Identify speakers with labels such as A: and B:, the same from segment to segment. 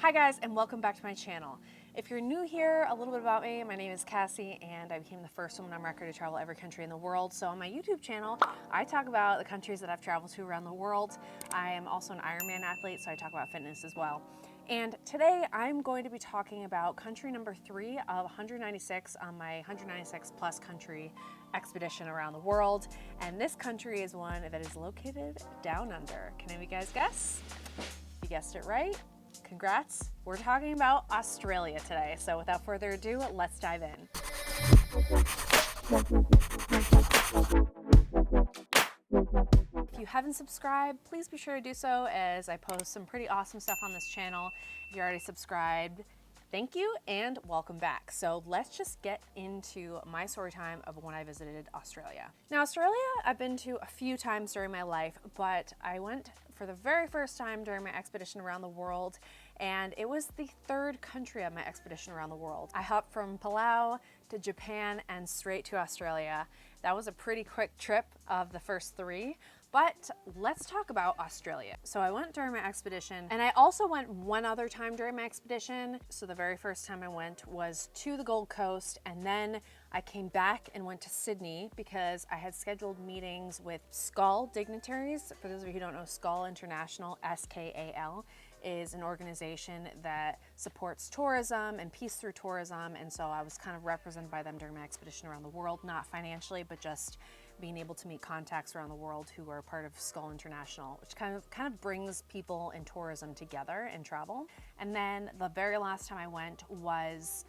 A: Hi guys, and welcome back to my channel. If you're new here, a little bit about me. My name is Cassie and I became the first woman on record to travel every country in the world. So on my YouTube channel, I talk about the countries that I've traveled to around the world. I am also an Ironman athlete, so I talk about fitness as well. And today I'm going to be talking about country number 3 of 196 on my 196 plus country expedition around the world. And this country is one that is located down under. Can any of you guys guess? You guessed it right. Congrats. We're talking about Australia today. So without further ado, let's dive in. If you haven't subscribed, please be sure to do so, as I post some pretty awesome stuff on this channel. If you're already subscribed, thank you and welcome back. So let's just get into my story time of when I visited Australia. Now, Australia, I've been to a few times during my life, but I went for the very first time during my expedition around the world, and it was the third country of my expedition around the world. I hopped from Palau to Japan and straight to Australia. That was a pretty quick trip of the first 3. But let's talk about Australia. So I went during my expedition, and I also went one other time during my expedition. So the very first time I went was to the Gold Coast, and then I came back and went to Sydney because I had scheduled meetings with SKAL dignitaries. For those of you who don't know, SKAL International, SKAL, is an organization that supports tourism and peace through tourism. And so I was kind of represented by them during my expedition around the world, not financially, but just being able to meet contacts around the world who are part of SKAL International, which kind of brings people in tourism together and travel. And then the very last time I went was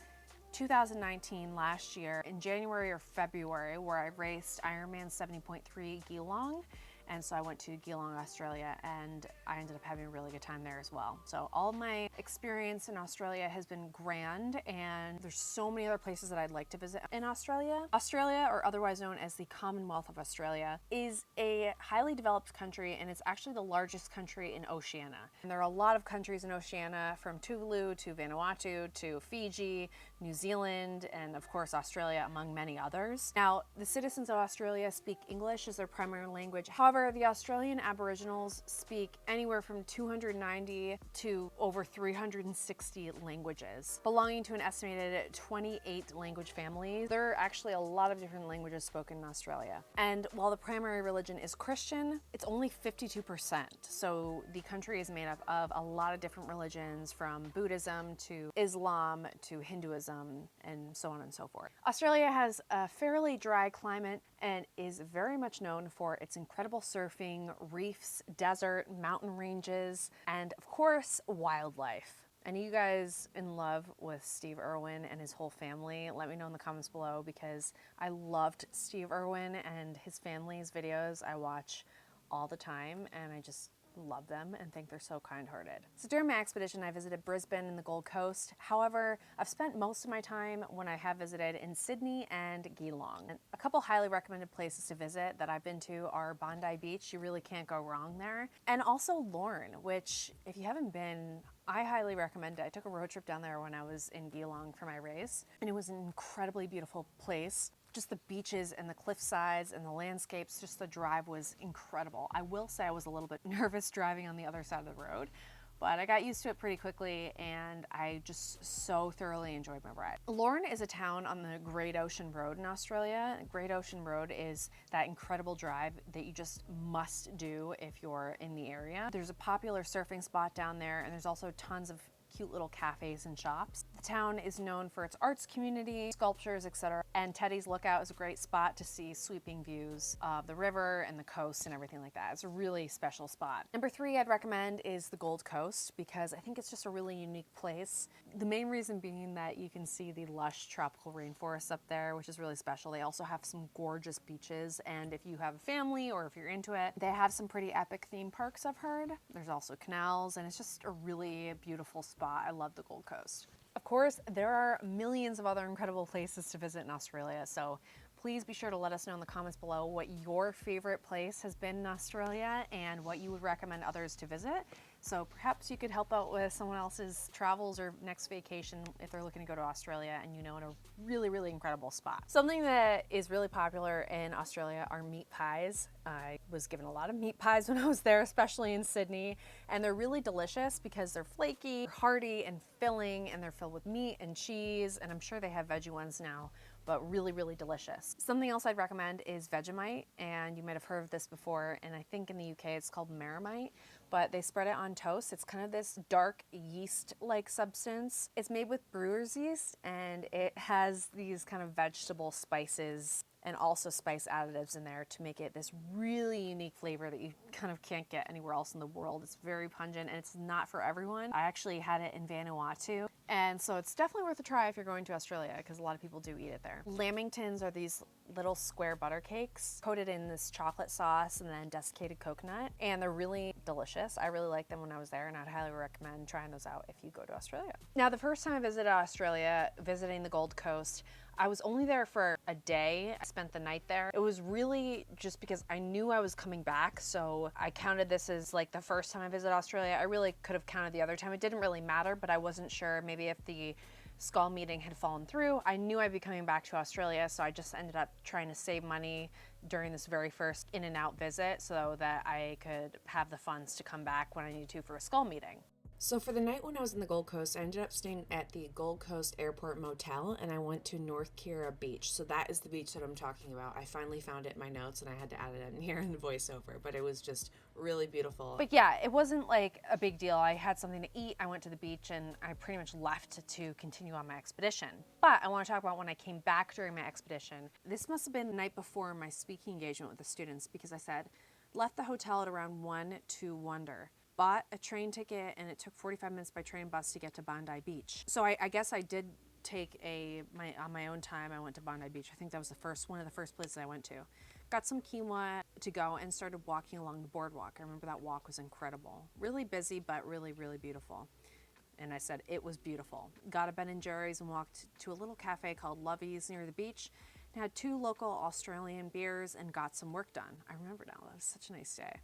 A: 2019, last year, in January or February, where I raced Ironman 70.3 Geelong. And so I went to Geelong, Australia, and I ended up having a really good time there as well. So all of my experience in Australia has been grand, and there's so many other places that I'd like to visit in Australia. Australia, or otherwise known as the Commonwealth of Australia, is a highly developed country, and it's actually the largest country in Oceania. And there are a lot of countries in Oceania, from Tuvalu to Vanuatu to Fiji, New Zealand, and of course Australia, among many others. Now, the citizens of Australia speak English as their primary language. However, the Australian Aboriginals speak anywhere from 290 to over 360 languages, belonging to an estimated 28 language families. There are actually a lot of different languages spoken in Australia. And while the primary religion is Christian, it's only 52%. So the country is made up of a lot of different religions, from Buddhism to Islam to Hinduism, and so on and so forth. Australia has a fairly dry climate and is very much known for its incredible surfing, reefs, desert, mountain ranges, and of course, wildlife. Any of you guys in love with Steve Irwin and his whole family? Let me know in the comments below, because I loved Steve Irwin and his family's videos. I watch all the time, and I just love them and think they're so kind-hearted. So during my expedition, I visited Brisbane and the Gold Coast. However, I've spent most of my time, when I have visited, in Sydney and Geelong. And a couple highly recommended places to visit that I've been to are Bondi Beach. You really can't go wrong there. And also Lorne, which, if you haven't been, I highly recommend it. I took a road trip down there when I was in Geelong for my race, and it was an incredibly beautiful place. Just the beaches and the cliff sides and the landscapes, just the drive was incredible. I will say I was a little bit nervous driving on the other side of the road, but I got used to it pretty quickly, and I just so thoroughly enjoyed my ride. Lorne is a town on the Great Ocean Road in Australia. Great Ocean Road is that incredible drive that you just must do if you're in the area. There's a popular surfing spot down there, and there's also tons of cute little cafes and shops. The town is known for its arts community, sculptures, etc. And Teddy's Lookout is a great spot to see sweeping views of the river and the coast and everything like that. It's a really special spot. Number 3 I'd recommend is the Gold Coast, because I think it's just a really unique place. The main reason being that you can see the lush tropical rainforests up there, which is really special. They also have some gorgeous beaches, and if you have a family or if you're into it, they have some pretty epic theme parks, I've heard. There's also canals, and it's just a really beautiful spot. I love the Gold Coast. Of course, there are millions of other incredible places to visit in Australia, so please be sure to let us know in the comments below what your favorite place has been in Australia and what you would recommend others to visit. So perhaps you could help out with someone else's travels or next vacation if they're looking to go to Australia and you know in a really, really incredible spot. Something that is really popular in Australia are meat pies. I was given a lot of meat pies when I was there, especially in Sydney, and they're really delicious because they're flaky, hearty, and filling, and they're filled with meat and cheese, and I'm sure they have veggie ones now, but really, really delicious. Something else I'd recommend is Vegemite, and you might have heard of this before, and I think in the UK it's called Marmite, but they spread it on toast. It's kind of this dark yeast-like substance. It's made with brewer's yeast, and it has these kind of vegetable spices and also spice additives in there to make it this really unique flavor that you kind of can't get anywhere else in the world. It's very pungent and it's not for everyone. I actually had it in Vanuatu, and so it's definitely worth a try if you're going to Australia because a lot of people do eat it there. Lamingtons are these little square butter cakes coated in this chocolate sauce and then desiccated coconut, and they're really delicious. I really liked them when I was there, and I'd highly recommend trying those out if you go to Australia. Now, the first time I visited Australia, visiting the Gold Coast, I was only there for a day. I spent the night there. It was really just because I knew I was coming back, so I counted this as like the first time I visited Australia. I really could have counted the other time. It didn't really matter, but I wasn't sure maybe if the skull meeting had fallen through. I knew I'd be coming back to Australia, so I just ended up trying to save money during this very first in and out visit so that I could have the funds to come back when I needed to for a skull meeting. So for the night when I was in the Gold Coast, I ended up staying at the Gold Coast Airport Motel, and I went to North Kira Beach. So that is the beach that I'm talking about. I finally found it in my notes, and I had to add it in here in the voiceover, but it was just really beautiful. But yeah, it wasn't like a big deal. I had something to eat, I went to the beach, and I pretty much left to continue on my expedition. But I want to talk about when I came back during my expedition. This must have been the night before my speaking engagement with the students, because I said, left the hotel at around 1 to wander. Bought a train ticket, and it took 45 minutes by train bus to get to Bondi Beach. So I guess I did take on my own time. I went to Bondi Beach. I think that was one of the first places I went to. Got some quinoa to go and started walking along the boardwalk. I remember that walk was incredible. Really busy, but really, really beautiful. And I said it was beautiful. Got a Ben & Jerry's and walked to a little cafe called Lovey's near the beach. And had 2 local Australian beers and got some work done. I remember now, that was such a nice day.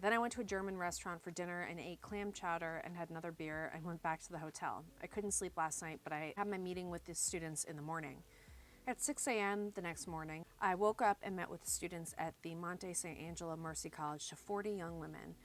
A: Then I went to a German restaurant for dinner and ate clam chowder and had another beer and went back to the hotel. I couldn't sleep last night, but I had my meeting with the students in the morning. At 6 a.m. the next morning, I woke up and met with the students at the Monte St. Angelo Mercy College to 40 young women.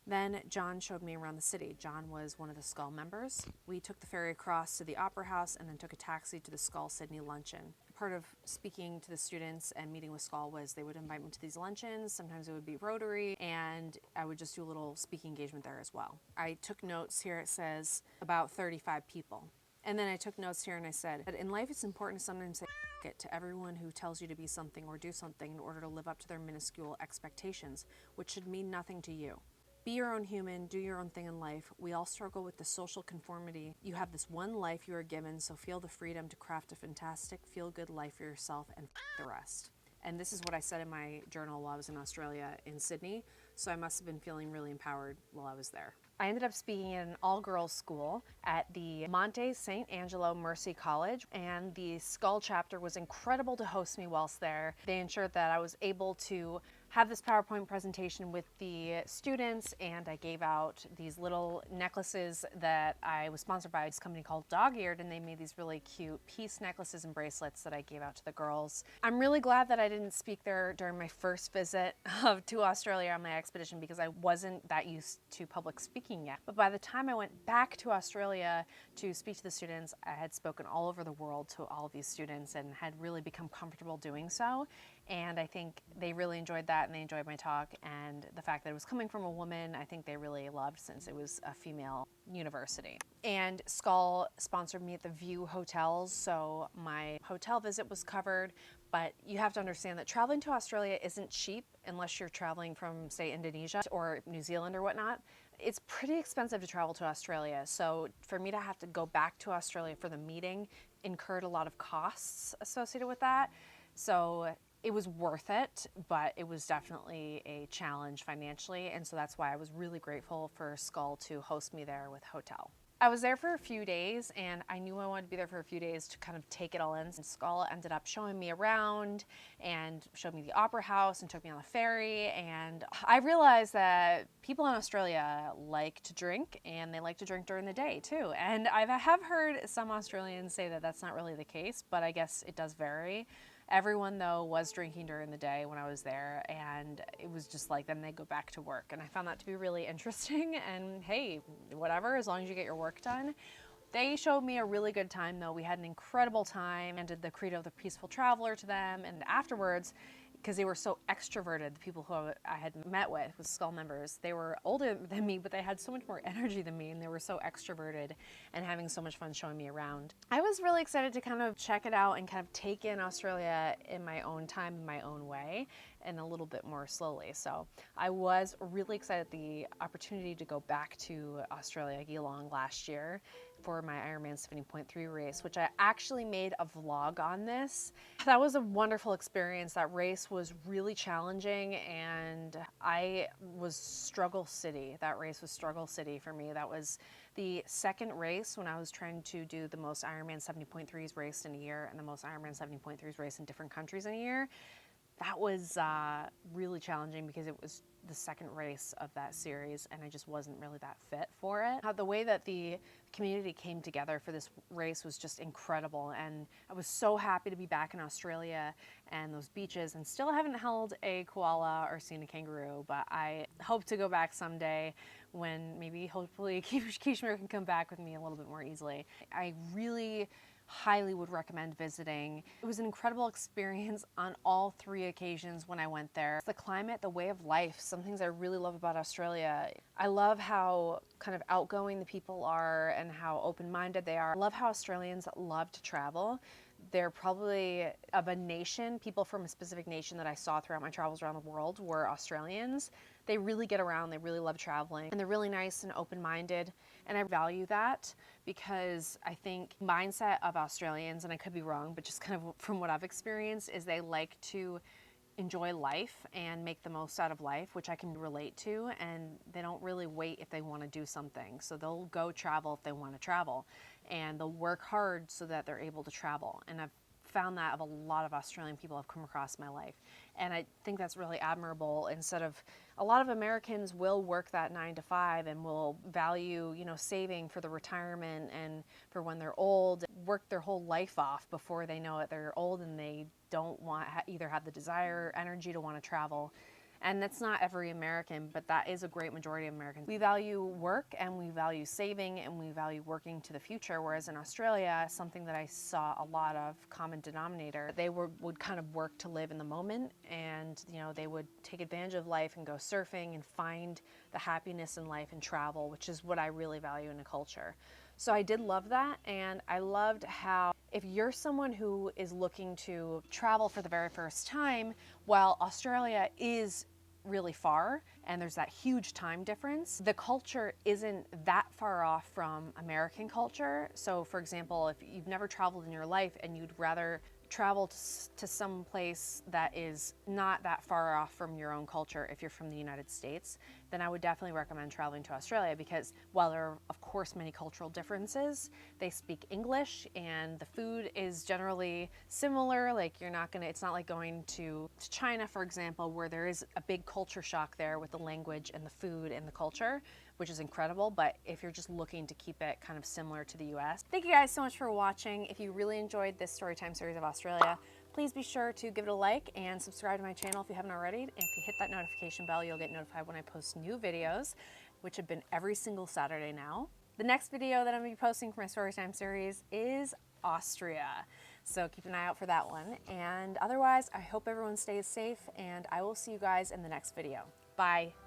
A: Then John showed me around the city. John was one of the Skull members. We took the ferry across to the Opera House and then took a taxi to the Skull Sydney luncheon. Part of speaking to the students and meeting with Skull was they would invite me to these luncheons. Sometimes it would be Rotary, and I would just do a little speaking engagement there as well. I took notes here. It says about 35 people. And then I took notes here and I said that in life it's important to sometimes say it to everyone who tells you to be something or do something in order to live up to their minuscule expectations, which should mean nothing to you. Be your own human, do your own thing in life. We all struggle with the social conformity. You have this one life you are given, so feel the freedom to craft a fantastic, feel-good life for yourself and the rest. And this is what I said in my journal while I was in Australia in Sydney, so I must have been feeling really empowered while I was there. I ended up speaking in an all-girls school at the Monte St. Angelo Mercy College, and the Skull chapter was incredible to host me whilst there. They ensured that I was able to have this PowerPoint presentation with the students, and I gave out these little necklaces that I was sponsored by this company called Dog Eared, and they made these really cute peace necklaces and bracelets that I gave out to the girls. I'm really glad that I didn't speak there during my first visit to Australia on my expedition because I wasn't that used to public speaking yet. But by the time I went back to Australia to speak to the students, I had spoken all over the world to all of these students and had really become comfortable doing so. And I think they really enjoyed that, and they enjoyed my talk, and the fact that it was coming from a woman, I think they really loved since it was a female university. And Skull sponsored me at the View Hotels, so my hotel visit was covered, but you have to understand that traveling to Australia isn't cheap unless you're traveling from, say, Indonesia or New Zealand or whatnot. It's pretty expensive to travel to Australia, so for me to have to go back to Australia for the meeting incurred a lot of costs associated with that. So it was worth it, but it was definitely a challenge financially, and so that's why I was really grateful for Skull to host me there with hotel. I was there for a few days, and I knew I wanted to be there for a few days to kind of take it all in. And Scala ended up showing me around and showed me the opera house and took me on the ferry. And I realized that people in Australia like to drink, and they like to drink during the day too. And I have heard some Australians say that that's not really the case, but I guess it does vary. Everyone, though, was drinking during the day when I was there, and it was just like then they go back to work. And I found that to be really interesting. And hey, whatever, as long as you get your work done. They showed me a really good time, though. We had an incredible time and did the Credo of the Peaceful Traveler to them. And afterwards, because they were so extroverted, the people who I had met with Skull members, they were older than me, but they had so much more energy than me, and they were so extroverted and having so much fun showing me around. I was really excited to kind of check it out and kind of take in Australia in my own time, in my own way, and a little bit more slowly. So I was really excited at the opportunity to go back to Australia, Geelong, last year for my Ironman 70.3 race, which I actually made a vlog on this. That was a wonderful experience. That race was really challenging, and I was struggle city. That race was struggle city for me. That was the second race when I was trying to do the most Ironman 70.3s raced in a year and the most Ironman 70.3s raced in different countries in a year. That was really challenging because it was the second race of that series, and I just wasn't really that fit for it. The way that the community came together for this race was just incredible, and I was so happy to be back in Australia and those beaches, and still haven't held a koala or seen a kangaroo, but I hope to go back someday when maybe hopefully Kishmir can come back with me a little bit more easily. I really highly would recommend visiting. It was an incredible experience on all three occasions when I went there. The climate, the way of life, some things I really love about Australia. I love how kind of outgoing the people are and how open-minded they are. I love how Australians love to travel. They're probably of a nation, people from a specific nation that I saw throughout my travels around the world were Australians. They really get around, they really love traveling, and they're really nice and open-minded, and I value that because I think mindset of Australians, and I could be wrong, but just kind of from what I've experienced, is they like to enjoy life and make the most out of life, which I can relate to, and they don't really wait if they want to do something. So they'll go travel if they want to travel, and they'll work hard so that they're able to travel. And I've found that of a lot of Australian people I've come across in my life. And I think that's really admirable. Instead of, a lot of Americans will work that 9 to 5 and will value, you know, saving for the retirement and for when they're old, work their whole life off before they know it. They're old and they don't want, either have the desire or energy to want to travel. And that's not every American, but that is a great majority of Americans. We value work and we value saving and we value working to the future, whereas in Australia, something that I saw a lot of common denominator, they would kind of work to live in the moment, and you know, they would take advantage of life and go surfing and find the happiness in life and travel, which is what I really value in a culture. So I did love that, and I loved how if you're someone who is looking to travel for the very first time, while Australia is really far and there's that huge time difference, the culture isn't that far off from American culture. So for example, if you've never traveled in your life and you'd rather travel to some place that is not that far off from your own culture if you're from the United States, then I would definitely recommend traveling to Australia, because while there are of course many cultural differences, they speak English and the food is generally similar. Like it's not like going to China, for example, where there is a big culture shock there with the language and the food and the culture, which is incredible. But if you're just looking to keep it kind of similar to the US. Thank you guys so much for watching. If you really enjoyed this Storytime series of Australia, please be sure to give it a like and subscribe to my channel if you haven't already. And if you hit that notification bell, you'll get notified when I post new videos, which have been every single Saturday now. The next video that I'm going to be posting for my Storytime series is Austria. So keep an eye out for that one. And otherwise, I hope everyone stays safe, and I will see you guys in the next video. Bye.